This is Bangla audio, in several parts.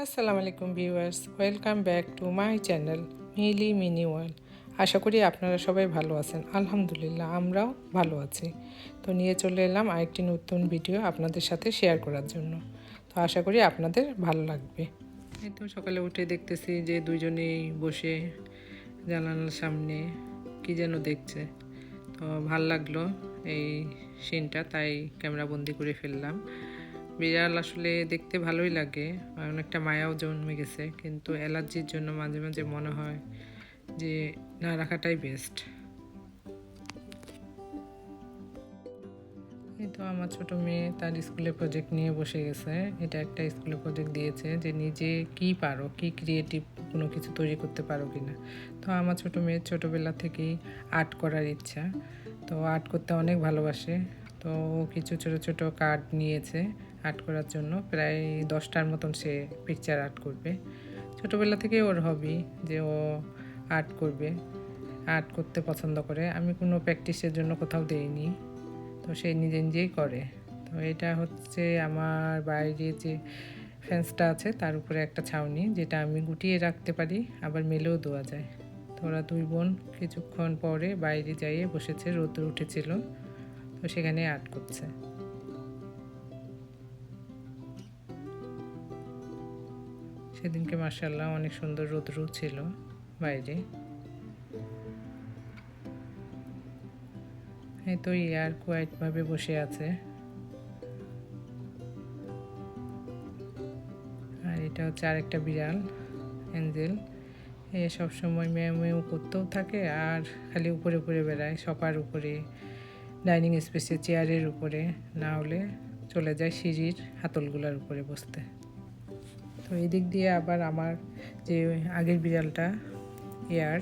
আসসালামু আলাইকুম viewers, welcome back to my channel Mili Mini World. আশা করি আপনারা সবাই ভালো আছেন। আলহামদুলিল্লাহ আমরাও ভালো আছি। তো নিয়ে চলে এলাম আরেকটি নতুন ভিডিও আপনাদের সাথে শেয়ার করার জন্য। তো আশা করি আপনাদের ভালো লাগবে। এই তো সকালে উঠে দেখতেছি যে দুইজনেই বসে জানালার সামনে কি যেন দেখছে। তো ভাল লাগলো এই সিনটা, তাই ক্যামেরা বন্দি করে ফেললাম। বিড়াল আসলে দেখতে ভালোই লাগে, অনেকটা মায়াও জন্মে গেছে, কিন্তু অ্যালার্জির জন্য মাঝে মাঝে মনে হয় যে না রাখাটাই বেস্ট। এই তো আমার ছোটো মেয়ে তার স্কুলে প্রজেক্ট নিয়ে বসে গেছে। এটা একটা স্কুলে প্রজেক্ট দিয়েছে যে নিজে কি পারো, কি ক্রিয়েটিভ কোনো কিছু তৈরি করতে পারো কি না। তো আমার ছোটো মেয়ের ছোটোবেলা থেকেই আর্ট করার ইচ্ছা, তো আর্ট করতে অনেক ভালোবাসে। তো ও কিছু ছোটো ছোটো কার্ড নিয়েছে আর্ট করার জন্য, প্রায় 10টার মতন সে পিকচার আর্ট করবে। ছোটোবেলা থেকেই ওর হবি যে ও আর্ট করবে, আর্ট করতে পছন্দ করে। আমি কোনো প্র্যাকটিসের জন্য কোথাও দেইনি, তো সে নিজে নিজেই করে। তো এটা হচ্ছে আমার বাইরে যে ফেন্সটা আছে তার উপরে একটা ছাউনি, যেটা আমি গুটিয়ে রাখতে পারি, আবার মেলেও দেওয়া যায়। তো ওরা দুই বোন কিছুক্ষণ পরে বাইরে যাইয়ে বসেছে, রোদ্দুর উঠেছিল, তো সেখানে আর্ট করছে। সেদিনকে মাশাআল্লাহ অনেক সুন্দর রোদ্র ছিল বাইরে। এই তো ইয়ার কোয়াইটভাবে বসে আছে। আর এটা হচ্ছে আরেকটা বিড়াল, অ্যাঞ্জেল। এ সবসময় মেয়ে মেয়েও করতেও থাকে আর খালি উপরে উপরে বেড়ায়, সবার উপরে, ডাইনিং স্পেসে চেয়ারের উপরে, না হলে চলে যায় সিঁড়ির হাতলগুলোর উপরে বসতে। তো এই দিক দিয়ে আবার আমার যে আগের বিড়ালটা ইয়ার,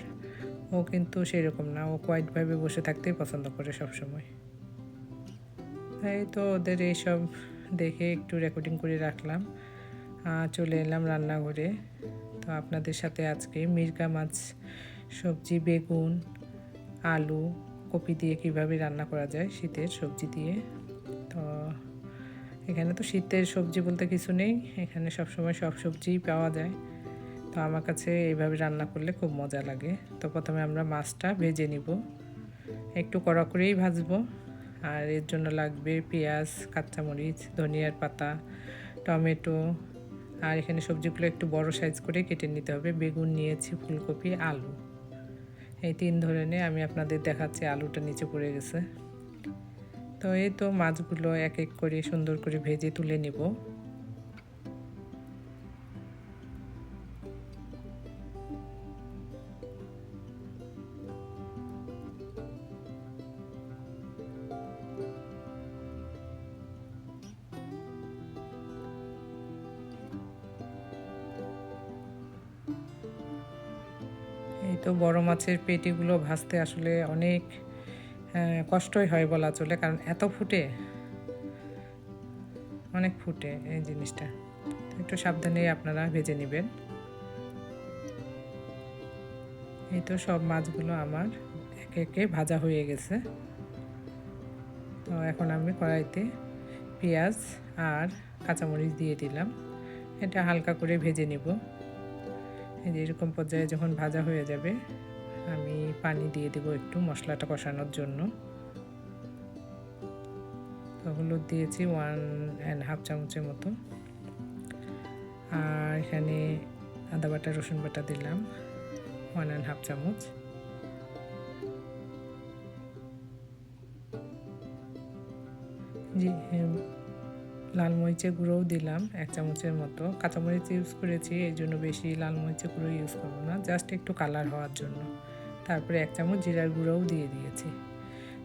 ও কিন্তু সেরকম না, ও কোয়াইটভাবে বসে থাকতেই পছন্দ করে সবসময়। তাই তো ওদের এইসব দেখে একটু রেকর্ডিং করে রাখলাম। চলে এলাম রান্নাঘরে। তো আপনাদের সাথে আজকে মিরকা মাছ, সবজি, বেগুন, আলু, কপি দিয়ে কীভাবে রান্না করা যায় শীতের সবজি দিয়ে। তো এখানে তো শীতের সবজি বলতে কিছু নেই, এখানে সবসময় সব সবজিই পাওয়া যায়। তো আমার কাছে এইভাবে রান্না করলে খুব মজা লাগে। তো প্রথমে আমরা মাছটা ভেজে নিব, একটু কড়া করেই ভাজবো। আর এর জন্য লাগবে পেঁয়াজ, কাঁচামরিচ, ধনিয়ার পাতা, টমেটো, আর এখানে সবজিগুলো একটু বড় সাইজ করে কেটে নিতে হবে। বেগুন নিয়েছি, ফুলকপি, আলু, এই 3 ধরনের। আমি আপনাদের দেখাচ্ছি, আলুটা নিচে পড়ে গেছে। তো এই তো মাছগুলো এক এক করে সুন্দর করে ভেজে তুলে নিব। এই তো বড় মাছের পেটিগুলো ভাজতে আসলে অনেক কষ্টই হয় বলা চলে, কারণ এত ফুটে, অনেক ফুটে এই জিনিসটা। একটু সাবধানে আপনারা ভেজে নেবেন। এই তো সব মাছগুলো আমার একে একে ভাজা হয়ে গেছে। তো এখন আমি কড়াইতে পেঁয়াজ আর কাঁচামরিচ দিয়ে দিলাম, এটা হালকা করে ভেজে নিব। এই যে এরকম পর্যায়ে যখন ভাজা হয়ে যাবে, আমি পানি দিয়ে দেব একটু মশলাটা কষানোর জন্য। তো হলুদ দিয়েছি 1.5 চামচের মতো, আর এখানে আদা বাটা, রসুন বাটা দিলাম 1.5 চামচ। লাল মরিচের গুঁড়োও দিলাম 1 চামচের মতো। কাঁচামরিচ ইউজ করেছি, এই জন্য বেশি লাল মরিচের গুঁড়ো ইউজ করবো না, জাস্ট একটু কালার হওয়ার জন্য। তারপরে 1 চামচ জিরার গুঁড়োও দিয়ে দিয়েছি।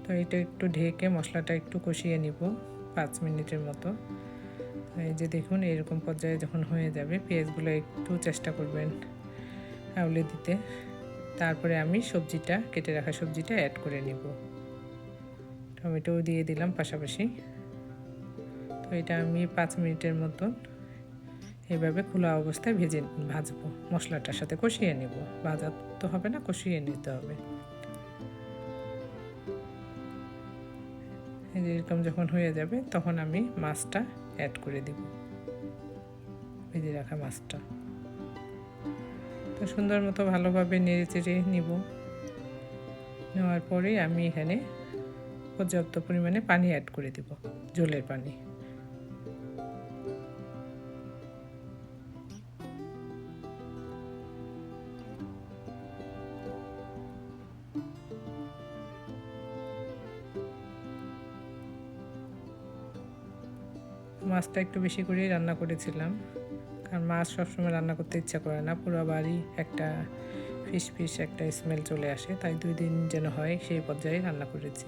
তো এটা একটু ঢেকে মশলাটা একটু কষিয়ে নিব 5 মিনিটের মতো। এই যে দেখুন, এরকম পর্যায়ে যখন হয়ে যাবে, পেঁয়াজগুলো একটু চেষ্টা করবেন আউলে দিতে। তারপরে আমি সবজিটা, কেটে রাখা সবজিটা অ্যাড করে নিব। টমেটোও দিয়ে দিলাম পাশাপাশি। তো এটা আমি 5 মিনিটের মতো এভাবে খোলা অবস্থায় ভাজবো, মশলাটার সাথে কষিয়ে নেব। ভাজা তো হবে না, কষিয়ে নিতে হবে। এরকম যখন হয়ে যাবে, তখন আমি মাছটা অ্যাড করে দিব। ভেজে রাখা মাছটা। তো সুন্দর মতো ভালোভাবে নেড়ে চেড়ে নিব। নেওয়ার পরে আমি এখানে পর্যাপ্ত পরিমাণে পানি অ্যাড করে দেব, ঝোলের পানি। মাছটা একটু বেশি করেই রান্না করেছিলাম, কারণ মাছ সবসময় রান্না করতে ইচ্ছা করে না, পুরো বাড়ি একটা ফিশ ফিশ একটা স্মেল চলে আসে, তাই 2 দিন যেন হয় সেই পর্যায়ে রান্না করেছি।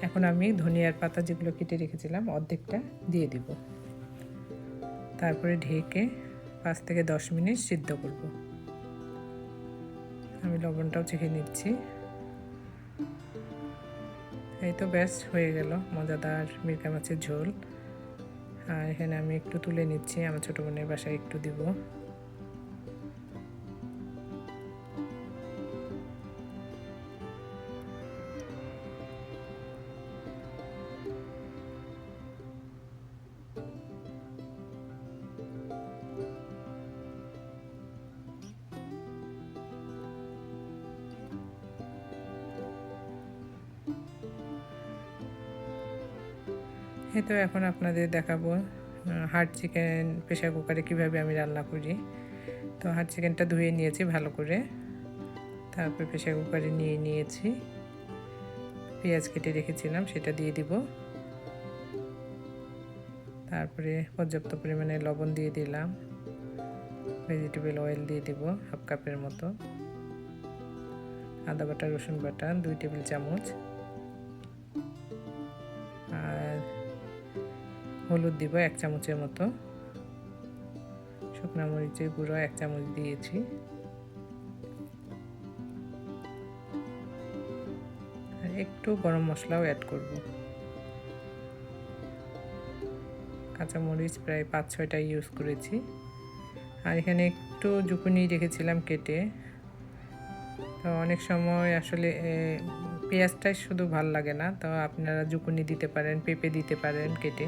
এখন আমি ধনিয়ার পাতা যেগুলো কেটে রেখেছিলাম অর্ধেকটা দিয়ে দিব, তারপরে ঢেকে 5 থেকে 10 মিনিট সিদ্ধ করব। আমি লবণটাও চেখে নিচ্ছি। এই তো ব্যাস হয়ে গেল মজাদার মিরকা মাছের ঝোল। আর এখানে আমি একটু তুলে নিচ্ছি, আমার ছোটো বোনের বাসায় একটু দিব। এই তো এখন আপনাদের দেখাবো হার্ড চিকেন প্রেশার কুকারে কীভাবে আমি রান্না করি। তো হার্ড চিকেনটা ধুয়ে নিয়েছি ভালো করে, তারপর প্রেশার কুকারে নিয়ে নিয়েছি। পেঁয়াজ কেটে রেখেছিলাম সেটা দিয়ে দিব, তারপরে পর্যাপ্ত পরিমাণে লবণ দিয়ে দিলাম, ভেজিটেবল অয়েল দিয়ে দিব 1/2 কাপের মতো, আদা বাটা রসুন বাটা 2 টেবিল চামচ, আর হলুদ দিব 1 চামচের মতো, শুকনো মরিচের গুঁড়ো 1 চামচ দিয়েছি, আর একটু গরম মশলাও অ্যাড করব। কাঁচামরিচ প্রায় 5-6টা ইউজ করেছি। আর এখানে একটু জুকুনি রেখেছিলাম কেটে। তো অনেক সময় আসলে পেঁয়াজটাই শুধু ভাল লাগে না, তো আপনারা জুকুনি দিতে পারেন, পেঁপে দিতে পারেন কেটে,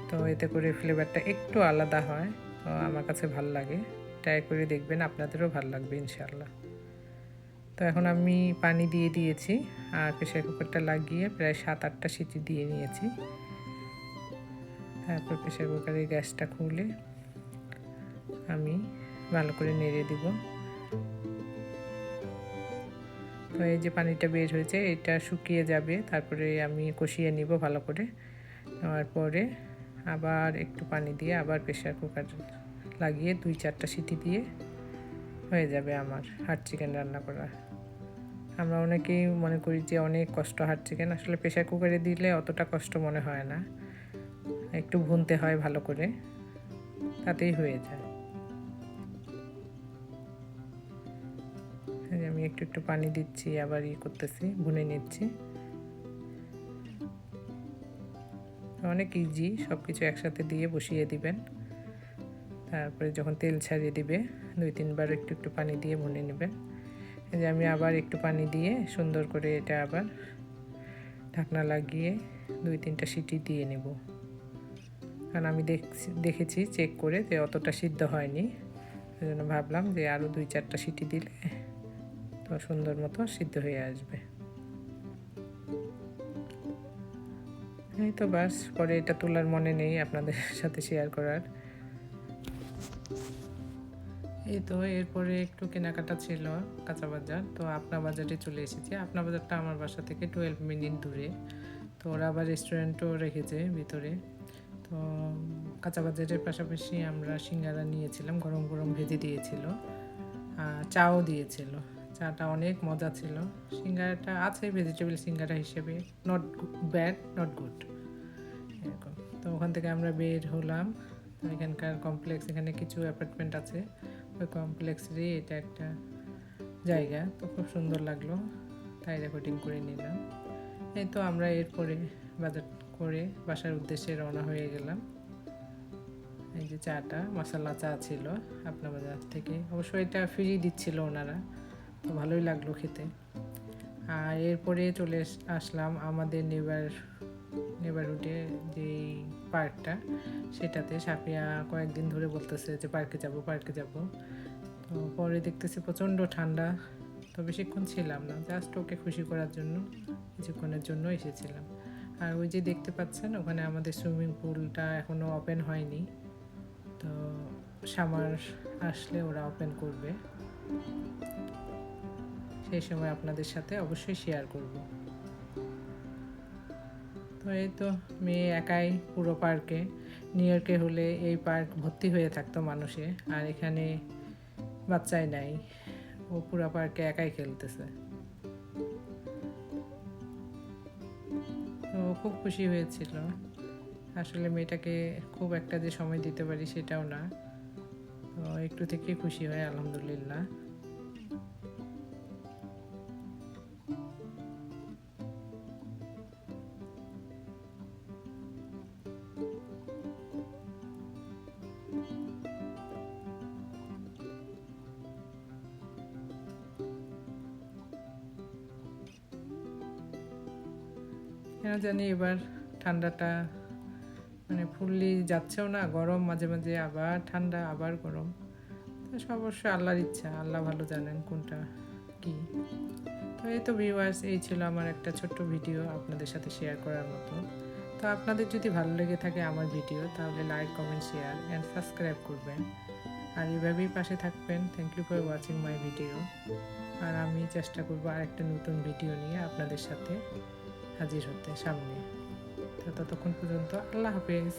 তো এতে করে ফ্লেভারটা একটু আলাদা হয়। তো আমার কাছে ভাল লাগে, ট্রাই করে দেখবেন, আপনাদেরও ভাল লাগবে ইনশাআল্লাহ। তো এখন আমি পানি দিয়ে দিয়েছি আর প্রেসার কুকারটা লাগিয়ে প্রায় 7-8টা সিটি দিয়ে নিয়েছি। তারপর প্রেসার কুকারের গ্যাসটা খুলে আমি ভালো করে নেড়ে দিব। তো এই যে পানিটা বের হয়েছে এটা শুকিয়ে যাবে, তারপরে আমি কষিয়ে নিব ভালো করে। নেওয়ার পরে আবার একটু পানি দিয়ে আবার প্রেসার কুকার লাগিয়ে 2-4টা সিটি দিয়ে হয়ে যাবে আমার হার্ড চিকেন রান্না করা। আমরা অনেকেই মনে করি যে অনেক কষ্ট হার্ড চিকেন, আসলে প্রেসার কুকারে দিলে অতটা কষ্ট মনে হয় না, একটু ভুনতে হয় ভালো করে, তাতেই হয়ে যায়। আমি একটু একটু পানি দিচ্ছি, আবার করতেছি, ভুনে নিচ্ছি। অনেক ইজি, সব কিছু একসাথে দিয়ে বসিয়ে দিবেন, তারপরে যখন তেল ছাড়িয়ে দিবে 2-3 বার একটু একটু পানি দিয়ে ভুনে নেবেন। এই যে আমি আবার একটু পানি দিয়ে সুন্দর করে এটা আবার ঢাকনা লাগিয়ে 2-3টা সিটি দিয়ে নেব, কারণ আমি দেখেছি চেক করে যে অতটা সিদ্ধ হয়নি, সেই জন্য ভাবলাম যে আরও 2-4টা সিটি দিলে তো সুন্দর মতো সিদ্ধ হয়ে আসবে। এই তো বাস, পরে এটা তোলার মনে নেই আপনাদের সাথে শেয়ার করার। এই তো এরপরে একটু কেনাকাটা ছিল কাঁচা বাজার, তো আপনা বাজারে চলে এসেছি। আপনা বাজারটা আমার বাসা থেকে 12 মিনিট দূরে, তো ওরা আবার রেস্টুরেন্টও রেখেছে ভিতরে। তো কাঁচা বাজারের পাশাপাশি আমরা সিঙ্গারা নিয়েছিলাম, গরম গরম ভেজে দিয়েছিল, চাও দিয়েছিল। চাটা অনেক মজা ছিল। সিঙ্গারাটা আছে ভেজিটেবল সিঙ্গারা হিসেবে, নট ব্যাড নট গুড এরকম। তো ওখান থেকে আমরা বের হলাম। এখানকার কমপ্লেক্স, এখানে কিছু অ্যাপার্টমেন্ট আছে, ওই কমপ্লেক্সেরই এটা একটা জায়গা, তো খুব সুন্দর লাগলো, তাই রেকর্ডিং করে নিলাম। এই তো আমরা এরপরে বাজার করে বাসার উদ্দেশ্যে রওনা হয়ে গেলাম। এই যে চাটা মশলা চা ছিল আপনা বাজার থেকে, অবশ্য এটা ফ্রি দিচ্ছিল ওনারা, তো ভালোই লাগলো খেতে। আর এরপরে চলে আসলাম আমাদের নেবার নেবারহুডে যেই পার্কটা, সেটাতে সাফিয়া কয়েকদিন ধরে বলতেছে যে পার্কে যাব পার্কে যাব। তো পরে দেখতেছি প্রচণ্ড ঠান্ডা, তো বেশিক্ষণ ছিলাম না, জাস্ট ওকে খুশি করার জন্য কিছুক্ষণের জন্য এসেছিলাম। আর ওই যে দেখতে পাচ্ছেন ওখানে আমাদের সুইমিং পুলটা এখনও ওপেন হয়নি, তো সামার আসলে ওরা ওপেন করবে, সেই সময় আপনাদের সাথে অবশ্যই শেয়ার করব। তো এই তো মেয়ে একাই পুরো পার্কে, নিউ ইয়র্কে হলে এই পার্ক ভর্তি হয়ে থাকতো মানুষে, আর এখানে বাচ্চাই নাই, ও পুরো পার্কে একাই খেলতেছে। তো খুব খুশি হয়েছিল। আসলে মেয়েটাকে খুব একটা যে সময় দিতে পারি সেটাও না, তো একটু থেকেই খুশি হয় আলহামদুলিল্লাহ। কেন জানি এবার ঠান্ডাটা মানে ফুললি যাচ্ছেও না, গরম মাঝে মাঝে, আবার ঠান্ডা আবার গরম। তো অবশ্য আল্লাহর ইচ্ছা, আল্লাহ ভালো জানেন কোনটা কি। তো এই তো ভিউয়ার্স, এই ছিল আমার একটা ছোট্ট ভিডিও আপনাদের সাথে শেয়ার করার মতো। তো আপনাদের যদি ভালো লেগে থাকে আমার ভিডিও, তাহলে like, comment, share and subscribe করবেন, আর এভাবেই পাশে থাকবেন। Thank you for watching my video. আর আমি চেষ্টা করবো আর একটা নতুন ভিডিও নিয়ে আপনাদের সাথে হাজির হতে সামনে। তো ততক্ষণ পর্যন্ত আল্লাহ হাফেজ।